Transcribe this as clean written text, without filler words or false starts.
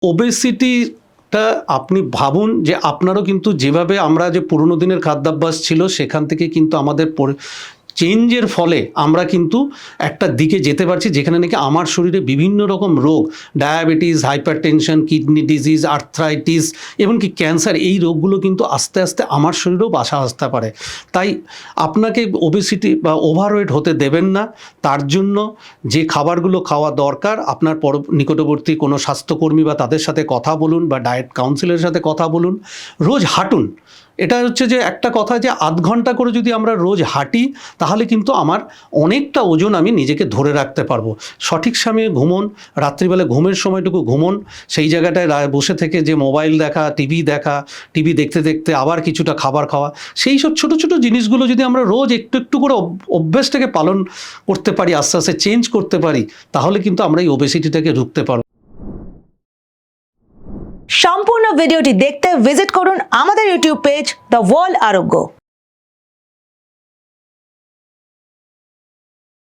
ওবেসিটিটা আপনি ভাবুন যে আপনারও কিন্তু যেভাবে আমরা যে পুরনো দিনের খাদ্যাভ্যাস ছিল সেখান থেকে কিন্তু আমাদের চেঞ্জের ফলে আমরা কিন্তু একটা দিকে যেতে পারছি যেখানে নাকি আমার শরীরে বিভিন্ন রকম রোগ, diabetes, hypertension, kidney disease, arthritis, এমনকি ক্যান্সার, এই রোগগুলো কিন্তু আস্তে আস্তে আমার শরীরেও বাসা আসতে পারে। তাই আপনাকে ওবেসিটি বা ওভারওয়েট হতে দেবেন না। তার জন্য যে খাবারগুলো খাওয়া দরকার, আপনার নিকটবর্তী কোনো স্বাস্থ্যকর্মী বা তাদের সাথে কথা বলুন বা ডায়েট কাউন্সিলের সাথে কথা বলুন। রোজ হাঁটুন। এটা হচ্ছে যে একটা কথা যে ০.৫ ঘন্টা করে যদি আমরা রোজ হাঁটি তাহলে কিন্তু আমার অনেকটা ওজন আমি নিজেকে ধরে রাখতে পারবো। সঠিক সময়ে ঘুমোন, রাত্রিবেলা ঘুমের সময়টুকু ঘুমোন। সেই জায়গাটায় বসে থেকে যে মোবাইল দেখা, টিভি দেখতে দেখতে আবার কিছুটা খাবার খাওয়া, সেই সব ছোটো ছোটো জিনিসগুলো যদি আমরা রোজ একটু একটু করে অভ্যেসটাকে পালন করতে পারি, আস্তে আস্তে চেঞ্জ করতে পারি, তাহলে কিন্তু আমরা এই ওবেসিটিটাকে রুখতে পারবো। সম্পূর্ণ ভিডিওটি দেখতে ভিজিট করুন আমাদের ইউটিউব পেজ দ্য ওয়ার্ল্ড আরোগ্য।